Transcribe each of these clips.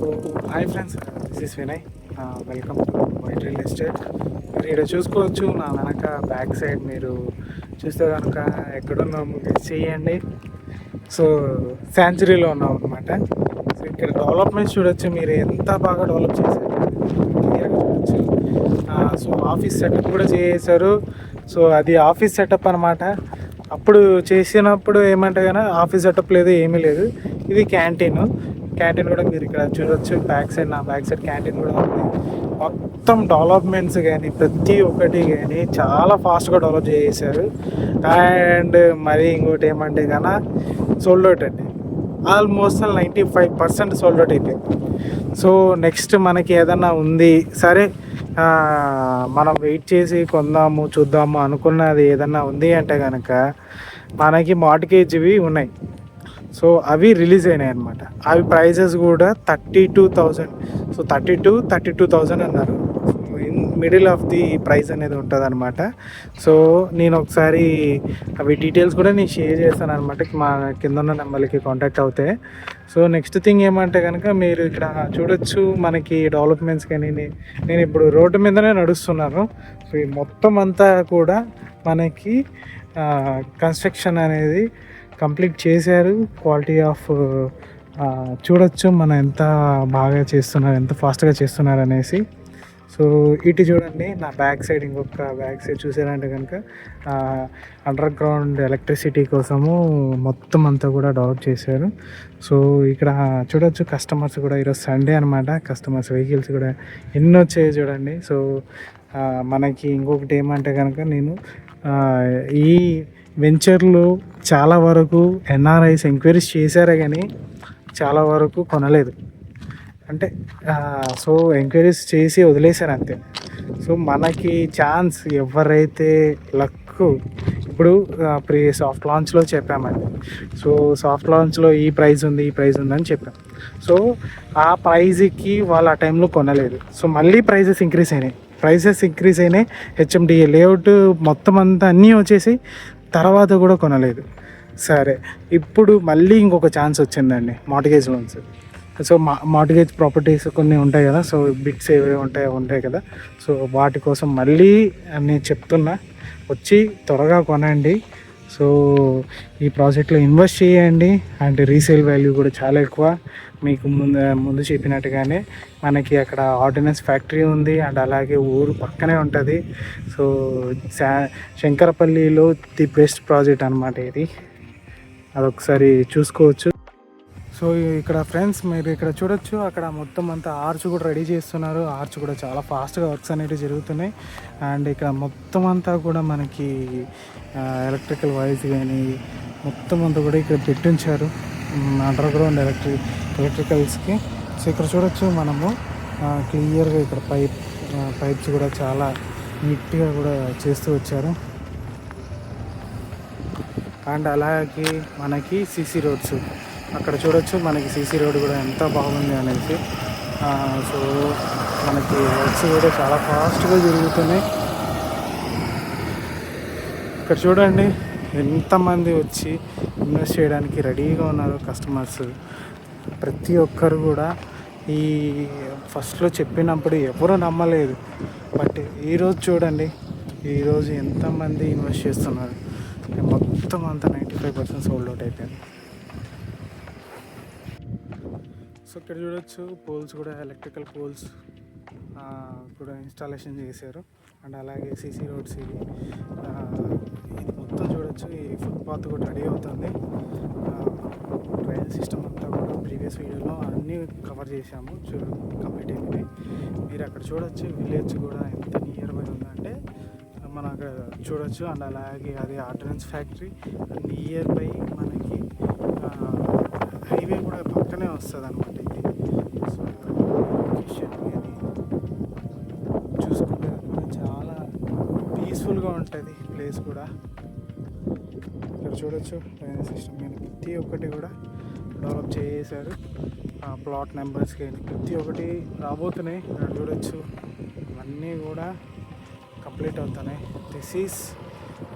So hi friends, this is Vinay. Welcome to white real estate. మీరు ఇక్కడ చూసుకోవచ్చు, నా వెనక బ్యాక్ సైడ్ మీరు చూస్తే కనుక ఎక్కడున్నాము గెస్ చేయండి. సో శాంచురీలో ఉన్నాం అనమాట. సో ఇక్కడ డెవలప్మెంట్స్ చూడొచ్చు, మీరు ఎంత బాగా డెవలప్ చేశారు క్లియర్గా చూడొచ్చు. సో ఆఫీస్ సెటప్ కూడా చేశారు. సో అది ఆఫీస్ సెటప్ అనమాట. అప్పుడు చేసినప్పుడు ఏమంటే కానీ ఆఫీస్ సెటప్ లేదు, ఏమీ లేదు. ఇది క్యాంటీన్ కూడా మీరు ఇక్కడ చూడొచ్చు. నా బ్యాక్ సైడ్ క్యాంటీన్ కూడా ఉంది. మొత్తం డెవలప్మెంట్స్ కానీ ప్రతి ఒక్కటి కానీ చాలా ఫాస్ట్గా డెవలప్ చేశారు. అండ్ మరి ఇంకోటి ఏమంటే కన్నా సోల్డ్ అవుట్ అండి. ఆల్మోస్ట్ 95% సోల్డ్ అవుట్ అయిపోయింది. సో నెక్స్ట్ మనకి ఏదన్నా ఉంది సరే, మనం వెయిట్ చేసి కొందాము చూద్దాము అనుకున్నది ఏదన్నా ఉంది అంటే కనుక మనకి మార్ట్గేజ్వి ఉన్నాయి. సో అవి రిలీజ్ అయినాయి అనమాట. అవి ప్రైజెస్ కూడా 32,000. సో 32,000 అన్నారు. In middle of the price అనేది ఉంటుంది అనమాట. సో నేను ఒకసారి అవి డీటెయిల్స్ కూడా నేను షేర్ చేస్తాను అనమాట, మా కింద ఉన్న నెంబర్కి కాంటాక్ట్ అవుతే. సో నెక్స్ట్ థింగ్ ఏమంటే కనుక మీరు ఇక్కడ చూడొచ్చు, మనకి డెవలప్మెంట్స్ కానీ నేను ఇప్పుడు రోడ్డు మీదనే నడుస్తున్నాను. సో ఈ మొత్తం అంతా కూడా మనకి కన్స్ట్రక్షన్ అనేది కంప్లీట్ చేశారు. క్వాలిటీ ఆఫ్ చూడొచ్చు మనం ఎంత బాగా చేస్తున్నారు, ఎంత ఫాస్ట్గా చేస్తున్నారు అనేసి. సో ఇటు చూడండి, నా బ్యాక్ సైడ్ ఇంకొక బ్యాక్ సైడ్ చూసారంటే కనుక అండర్ గ్రౌండ్ ఎలక్ట్రిసిటీ కోసము మొత్తం అంతా కూడా డెవలప్ చేశారు. సో ఇక్కడ చూడొచ్చు, కస్టమర్స్ కూడా ఈరోజు సండే అనమాట. కస్టమర్స్ వెహికల్స్ కూడా ఎన్ని వచ్చాయి చూడండి. సో మనకి ఇంకొకటి ఏమంటే కనుక నేను ఈ వెంచర్లు చాలా వరకు ఎన్ఆర్ఐస్ ఎంక్వైరీస్ చేశారే కానీ చాలా వరకు కొనలేదు. అంటే సో ఎంక్వైరీస్ చేసి వదిలేశారు అంతే. సో మనకి ఛాన్స్ ఎవరైతే లక్ ఇప్పుడు సాఫ్ట్ లాంచ్లో చెప్పామండి. సో సాఫ్ట్ లాంచ్లో ఈ ప్రైస్ ఉంది అని చెప్పాం. సో ఆ ప్రైజ్కి వాళ్ళు ఆ టైంలో కొనలేదు. సో మళ్ళీ ప్రైజెస్ ఇంక్రీజ్ అయినాయి. హెచ్ఎండిఏ లేఅవుట్ మొత్తం అంతా అన్నీ వచ్చేసి తర్వాత కూడా కొనలేదు. సరే, ఇప్పుడు మళ్ళీ ఇంకొక ఛాన్స్ వచ్చిందండి, mortgage loans. So mortgage properties కొన్ని ఉంటాయి కదా, సో బిట్స్ ఏవి ఉంటాయి కదా. సో వాటి కోసం మళ్ళీ నేను చెప్తున్నా, వచ్చి త్వరగా కొనండి. సో ఈ ప్రాజెక్ట్లో ఇన్వెస్ట్ చేయండి. అండ్ రీసేల్ వాల్యూ కూడా చాలా ఎక్కువ. మీకు ముందు చెప్పినట్టుగానే మనకి అక్కడ ఆర్డినెన్స్ ఫ్యాక్టరీ ఉంది, అండ్ అలాగే ఊరు పక్కనే ఉంటుంది. సో శంకరపల్లిలో ది బెస్ట్ ప్రాజెక్ట్ అనమాట ఇది. అదొకసారి చూసుకోవచ్చు. సో ఇక్కడ ఫ్రెండ్స్ మీరు ఇక్కడ చూడొచ్చు, అక్కడ మొత్తం అంతా ఆర్చ్ కూడా రెడీ చేస్తున్నారు. ఆర్చ్ కూడా చాలా ఫాస్ట్గా వర్క్స్ అనేవి జరుగుతున్నాయి. అండ్ ఇక్కడ మొత్తం అంతా కూడా మనకి ఎలక్ట్రికల్ వైర్స్ కానీ మొత్తం అంతా కూడా ఇక్కడ పెట్టించారు అండర్ గ్రౌండ్ ఎలక్ట్రికల్స్కి. సో ఇక్కడ చూడొచ్చు మనము క్లియర్గా ఇక్కడ పైప్స్ కూడా చాలా నీట్గా కూడా చేస్తూ వచ్చారు. అండ్ అలాగే మనకి సీసీ రోడ్స్ అక్కడ చూడొచ్చు, మనకి సీసీ రోడ్ కూడా ఎంత బాగుంది అనేసి. సో మనకి వర్క్స్ కూడా చాలా ఫాస్ట్గా జరుగుతున్నాయి. ఇక్కడ చూడండి ఎంతమంది వచ్చి ఇన్వెస్ట్ చేయడానికి రెడీగా ఉన్నారు కస్టమర్స్. ప్రతి ఒక్కరు కూడా ఈ ఫస్ట్లో చెప్పినప్పుడు ఎవరు నమ్మలేదు, బట్ ఈరోజు చూడండి, ఈరోజు ఎంతమంది ఇన్వెస్ట్ చేస్తున్నారు. మొత్తం అంతా 95% సోల్డ్ అవుట్ అయిపోయింది. సో ఇక్కడ చూడొచ్చు, పోల్స్ కూడా ఎలక్ట్రికల్ పోల్స్ కూడా ఇన్స్టాలేషన్ చేశారు. అండ్ అలాగే సీసీ రోడ్స్ ఇది మొత్తం చూడొచ్చు. ఈ ఫుట్పాత్ కూడా రెడీ అవుతుంది. రైల్ సిస్టమ్ అంతా కూడా ప్రీవియస్ వీడియోలో అన్నీ కవర్ చేశాము, కంప్లీట్ అయిపోయినాయి. మీరు అక్కడ చూడొచ్చు, విలేజ్ కూడా ఎంత నియర్ బై ఉందంటే మనం అక్కడ చూడొచ్చు. అండ్ అలాగే అది ఆర్డినెన్స్ ఫ్యాక్టరీ నియర్ బై మనకి హైవే కూడా పక్కనే వస్తుంది అనమాట ఇది. సో లొకేషన్ కానీ చూసుకుంటే చాలా పీస్ఫుల్గా ఉంటుంది ప్లేస్ కూడా. ఇక్కడ చూడొచ్చు డ్రైనేజ్ సిస్టమ్ కానీ ప్రతి ఒక్కటి కూడా డెవలప్ చేశారు. ప్లాట్ నెంబర్స్ కానీ ప్రతి ఒక్కటి రాబోతున్నాయి. ఇక్కడ చూడొచ్చు ఇవన్నీ కూడా కంప్లీట్ అవుతున్నాయి. This is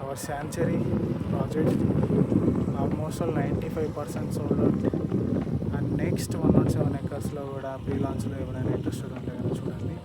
our sanctuary project. Almost 95% sold out. And next 107 ఎకర్స్లో కూడా ప్రీ లాంచ్లో ఎవరైనా ఇంట్రెస్టెడ్ ఉంటే కనుక చూడండి.